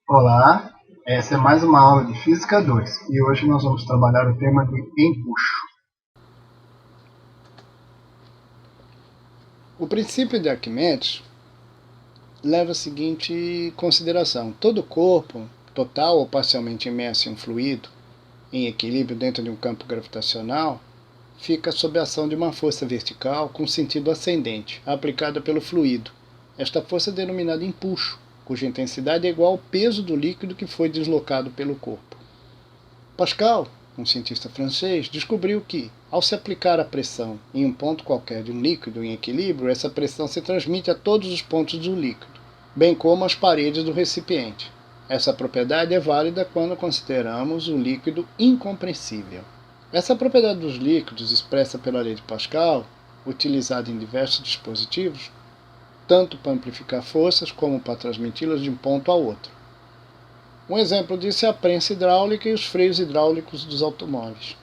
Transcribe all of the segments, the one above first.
Olá, essa é mais uma aula de Física 2 e hoje nós vamos trabalhar o tema de empuxo. O princípio de Arquimedes leva a seguinte consideração: todo corpo, total ou parcialmente imerso em um fluido, em equilíbrio dentro de um campo gravitacional, fica sob a ação de uma força vertical com sentido ascendente, aplicada pelo fluido. Esta força é denominada empuxo, cuja intensidade é igual ao peso do líquido que foi deslocado pelo corpo. Pascal, um cientista francês, descobriu que, ao se aplicar a pressão em um ponto qualquer de um líquido em equilíbrio, essa pressão se transmite a todos os pontos do líquido, bem como às paredes do recipiente. Essa propriedade é válida quando consideramos o líquido incompressível. Essa propriedade dos líquidos, expressa pela lei de Pascal, utilizada em diversos dispositivos, tanto para amplificar forças como para transmiti-las de um ponto a outro. Um exemplo disso é a prensa hidráulica e os freios hidráulicos dos automóveis.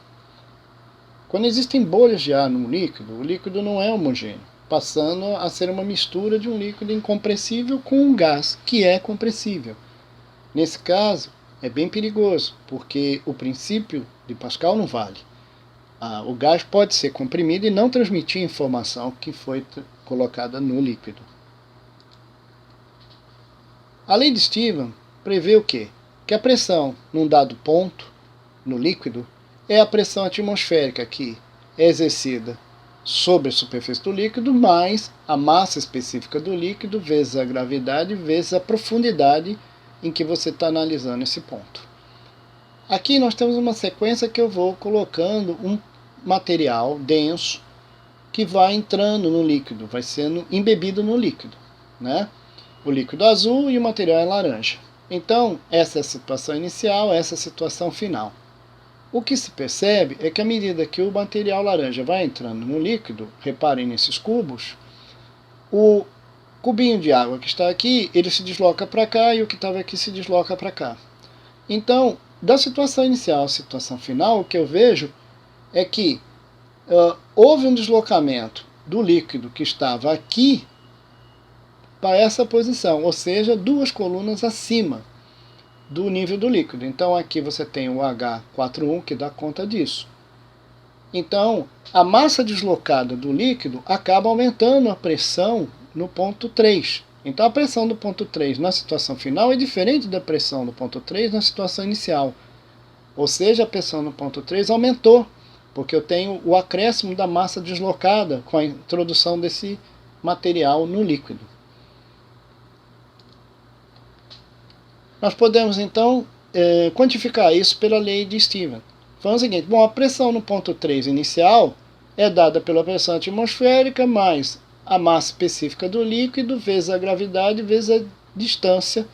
Quando existem bolhas de ar no líquido, o líquido não é homogêneo, passando a ser uma mistura de um líquido incompressível com um gás que é compressível. Nesse caso, é bem perigoso, porque o princípio de Pascal não vale. O gás pode ser comprimido e não transmitir a informação que foi colocada no líquido. A lei de Stephan prevê o quê? Que a pressão num dado ponto, no líquido, é a pressão atmosférica que é exercida sobre a superfície do líquido, mais a massa específica do líquido, vezes a gravidade, vezes a profundidade em que você está analisando esse ponto. Aqui nós temos uma sequência que eu vou colocando um material denso que vai entrando no líquido, vai sendo embebido no líquido, né? O líquido azul e o material é laranja. Então, essa é a situação inicial, essa é a situação final. O que se percebe é que à medida que o material laranja vai entrando no líquido, reparem nesses cubos, o cubinho de água que está aqui, ele se desloca para cá e o que estava aqui se desloca para cá. Então, da situação inicial à situação final, o que eu vejo é que houve um deslocamento do líquido que estava aqui para essa posição, ou seja, duas colunas acima do nível do líquido. Então aqui você tem o H41 que dá conta disso. Então a massa deslocada do líquido acaba aumentando a pressão no ponto 3. Então a pressão do ponto 3 na situação final é diferente da pressão do ponto 3 na situação inicial. Ou seja, a pressão no ponto 3 aumentou, porque eu tenho o acréscimo da massa deslocada com a introdução desse material no líquido. Nós podemos, então, quantificar isso pela lei de Stephan. Falando o seguinte, bom, a pressão no ponto 3 inicial é dada pela pressão atmosférica mais a massa específica do líquido vezes a gravidade vezes a distância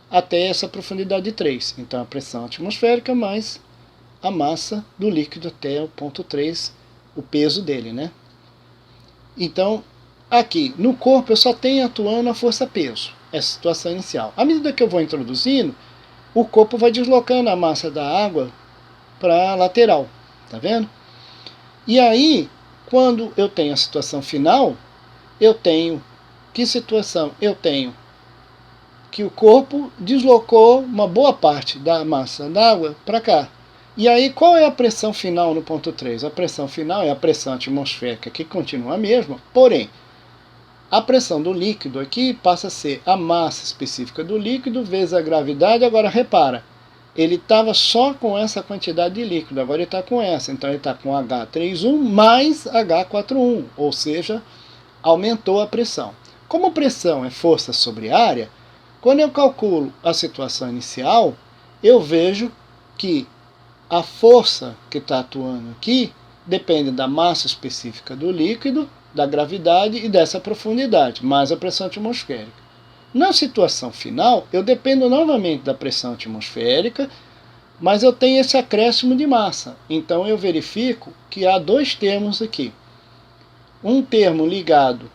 até essa profundidade 3. Então, a pressão atmosférica mais a massa do líquido até o ponto 3, o peso dele, né? Então, aqui no corpo eu só tenho atuando a força-peso, essa situação inicial. À medida que eu vou introduzindo, o corpo vai deslocando a massa da água para a lateral, tá vendo? E aí, quando eu tenho a situação final, eu tenho que situação? Eu tenho que o corpo deslocou uma boa parte da massa d'água para cá. E aí, qual é a pressão final no ponto 3? A pressão final é a pressão atmosférica, que continua a mesma, porém, a pressão do líquido aqui passa a ser a massa específica do líquido vezes a gravidade. Agora, repara, ele estava só com essa quantidade de líquido, agora ele está com essa. Então, ele está com H31 mais H41, ou seja, aumentou a pressão. Como pressão é força sobre área, quando eu calculo a situação inicial, eu vejo que a força que está atuando aqui depende da massa específica do líquido, da gravidade e dessa profundidade, mais a pressão atmosférica. Na situação final, eu dependo novamente da pressão atmosférica, mas eu tenho esse acréscimo de massa. Então eu verifico que há dois termos aqui. Um termo ligado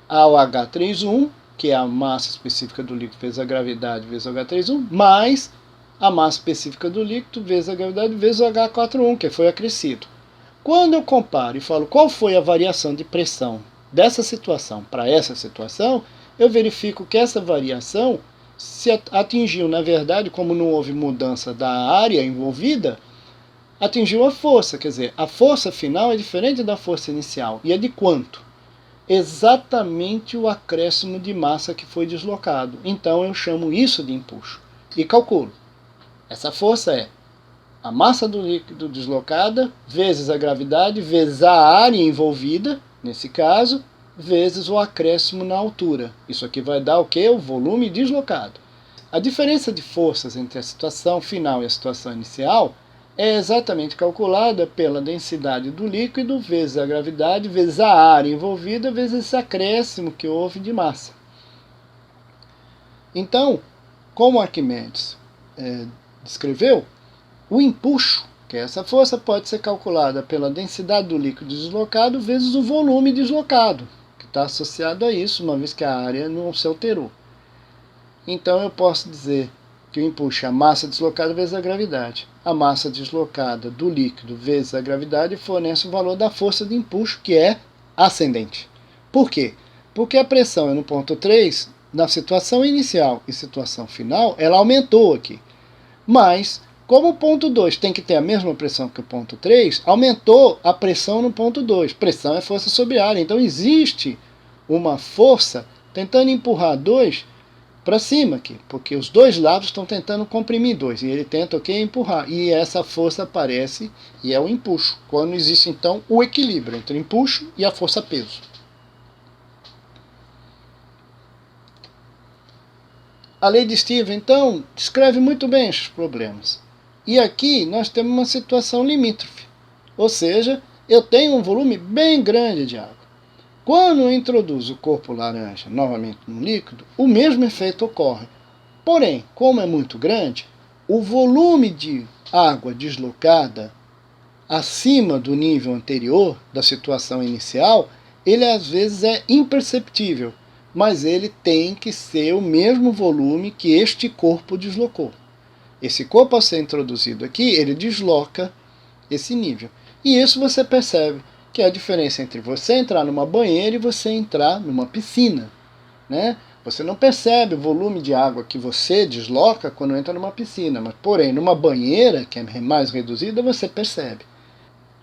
ao H31, que é a massa específica do líquido vezes a gravidade vezes o H31, mais a massa específica do líquido vezes a gravidade vezes o H41, que foi acrescido. Quando eu comparo e falo qual foi a variação de pressão dessa situação para essa situação, eu verifico que essa variação se atingiu, na verdade, como não houve mudança da área envolvida, atingiu a força. Quer dizer, a força final é diferente da força inicial. E é de quanto? Exatamente o acréscimo de massa que foi deslocado. Então eu chamo isso de empuxo. E calculo. Essa força é a massa do líquido deslocada, vezes a gravidade, vezes a área envolvida, nesse caso, vezes o acréscimo na altura. Isso aqui vai dar o quê? O volume deslocado. A diferença de forças entre a situação final e a situação inicial é exatamente calculada pela densidade do líquido, vezes a gravidade, vezes a área envolvida, vezes esse acréscimo que houve de massa. Então, como Arquimedes descreveu, o empuxo, que é essa força, pode ser calculada pela densidade do líquido deslocado vezes o volume deslocado, que está associado a isso, uma vez que a área não se alterou. Então eu posso dizer que o empuxo é a massa deslocada vezes a gravidade. A massa deslocada do líquido vezes a gravidade fornece o valor da força de empuxo, que é ascendente. Por quê? Porque a pressão é no ponto 3, na situação inicial e situação final, ela aumentou aqui. Mas, como o ponto 2 tem que ter a mesma pressão que o ponto 3, aumentou a pressão no ponto 2. Pressão é força sobre área. Então existe uma força tentando empurrar 2 para cima aqui, porque os dois lados estão tentando comprimir 2, e ele tenta empurrar, e essa força aparece e é o empuxo, quando existe então o equilíbrio entre o empuxo e a força-peso. A lei de Stevens, então, descreve muito bem esses problemas. E aqui nós temos uma situação limítrofe, ou seja, eu tenho um volume bem grande de água. Quando eu introduzo o corpo laranja novamente no líquido, o mesmo efeito ocorre. Porém, como é muito grande, o volume de água deslocada acima do nível anterior, da situação inicial, ele às vezes é imperceptível, mas ele tem que ser o mesmo volume que este corpo deslocou. Esse corpo, ao ser introduzido aqui, ele desloca esse nível. E isso você percebe que é a diferença entre você entrar numa banheira e você entrar numa piscina, né? Você não percebe o volume de água que você desloca quando entra numa piscina, mas porém numa banheira, que é mais reduzida, você percebe.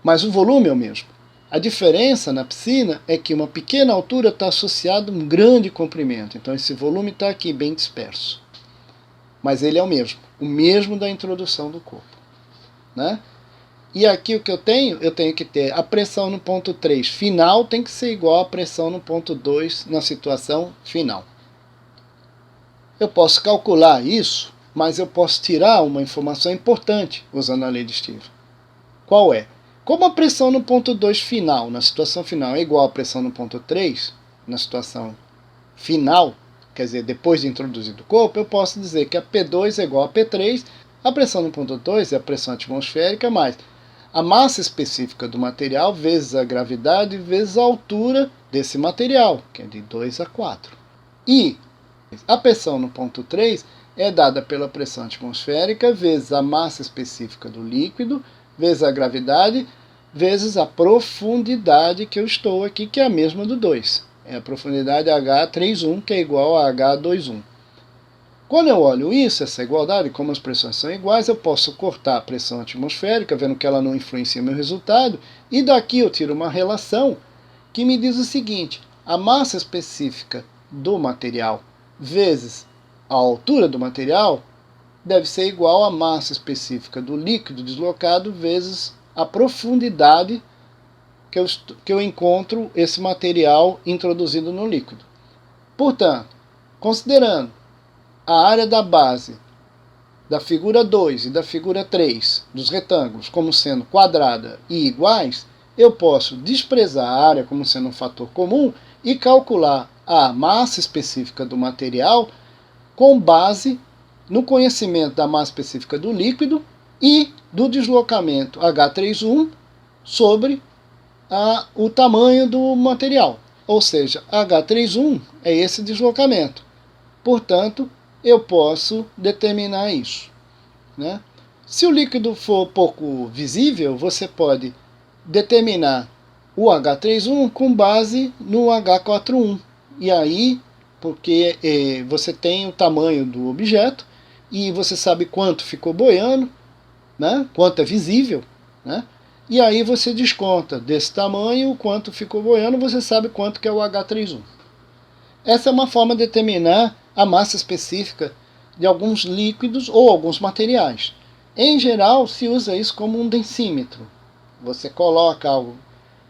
Mas o volume é o mesmo. A diferença na piscina é que uma pequena altura está associada a um grande comprimento, então esse volume está aqui bem disperso. Mas ele é o mesmo da introdução do corpo, né? E aqui o que eu tenho que ter a pressão no ponto 3 final tem que ser igual à pressão no ponto 2 na situação final. Eu posso calcular isso, mas eu posso tirar uma informação importante usando a lei de Stevens. Qual é? Como a pressão no ponto 2 final, na situação final, é igual à pressão no ponto 3, na situação final, quer dizer, depois de introduzido o corpo, eu posso dizer que a P2 é igual a P3, a pressão no ponto 2 é a pressão atmosférica, mais a massa específica do material vezes a gravidade vezes a altura desse material, que é de 2 a 4. E a pressão no ponto 3 é dada pela pressão atmosférica vezes a massa específica do líquido vezes a gravidade vezes a profundidade que eu estou aqui, que é a mesma do 2. É a profundidade H31, que é igual a H21. Quando eu olho isso, essa igualdade, como as pressões são iguais, eu posso cortar a pressão atmosférica, vendo que ela não influencia o meu resultado, e daqui eu tiro uma relação que me diz o seguinte: a massa específica do material vezes a altura do material deve ser igual à massa específica do líquido deslocado vezes a profundidade que eu encontro esse material introduzido no líquido. Portanto, considerando a área da base da figura 2 e da figura 3 dos retângulos como sendo quadrada e iguais, eu posso desprezar a área como sendo um fator comum e calcular a massa específica do material com base no conhecimento da massa específica do líquido e do deslocamento H31 sobre o tamanho do material. Ou seja, H31 é esse deslocamento. Portanto, eu posso determinar isso, né? Se o líquido for pouco visível, você pode determinar o H31 com base no H41. E aí, porque você tem o tamanho do objeto e você sabe quanto ficou boiando, né? Quanto é visível, né? E aí você desconta desse tamanho o quanto ficou boiando, você sabe quanto que é o H31. Essa é uma forma de determinar a massa específica de alguns líquidos ou alguns materiais. Em geral, se usa isso como um densímetro. Você coloca algo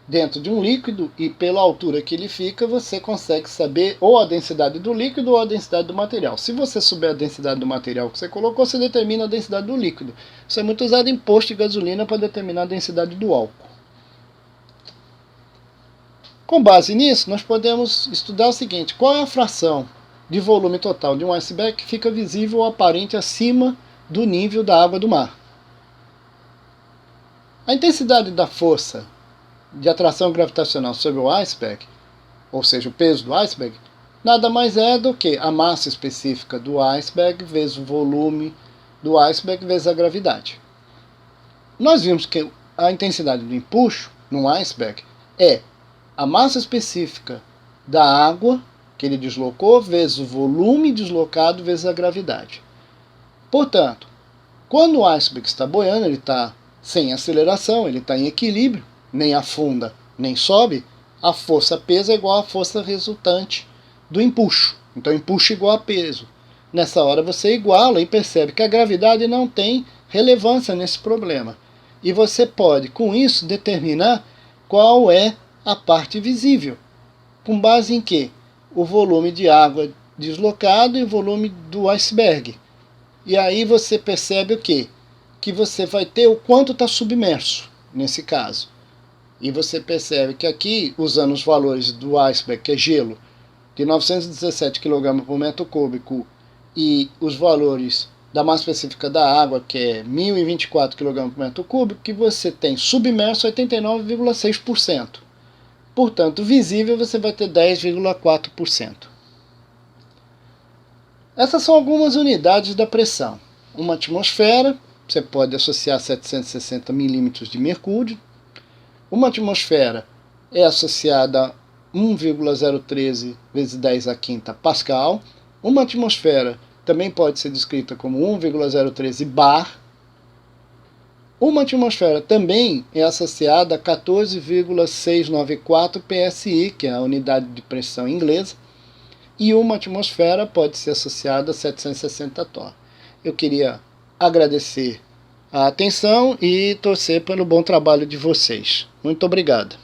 dentro de um líquido e pela altura que ele fica, você consegue saber ou a densidade do líquido ou a densidade do material. Se você souber a densidade do material que você colocou, você determina a densidade do líquido. Isso é muito usado em posto de gasolina para determinar a densidade do álcool. Com base nisso, nós podemos estudar o seguinte: qual é a fração de volume total de um iceberg que fica visível ou aparente acima do nível da água do mar? A intensidade da força de atração gravitacional sobre o iceberg, ou seja, o peso do iceberg, nada mais é do que a massa específica do iceberg vezes o volume do iceberg vezes a gravidade. Nós vimos que a intensidade do empuxo num iceberg é a massa específica da água que ele deslocou vezes o volume deslocado vezes a gravidade. Portanto, quando o iceberg está boiando, ele está sem aceleração, ele está em equilíbrio, nem afunda, nem sobe, a força peso é igual à força resultante do empuxo. Então, empuxo igual a peso. Nessa hora você iguala e percebe que a gravidade não tem relevância nesse problema. E você pode, com isso, determinar qual é a parte visível. Com base em quê? O volume de água deslocado e o volume do iceberg. E aí você percebe o quê? Que você vai ter o quanto está submerso, nesse caso. E você percebe que aqui, usando os valores do iceberg, que é gelo, de 917 kg por metro cúbico, e os valores da massa específica da água, que é 1024 kg por metro cúbico, que você tem submerso 89,6%. Portanto, visível você vai ter 10,4%. Essas são algumas unidades da pressão. Uma atmosfera, você pode associar 760 milímetros de mercúrio. Uma atmosfera é associada a 1,013 vezes 10 a quinta Pascal. Uma atmosfera também pode ser descrita como 1,013 bar. Uma atmosfera também é associada a 14,694 PSI, que é a unidade de pressão inglesa. E uma atmosfera pode ser associada a 760 torr. Eu queria agradecer a atenção e torcer pelo bom trabalho de vocês. Muito obrigado.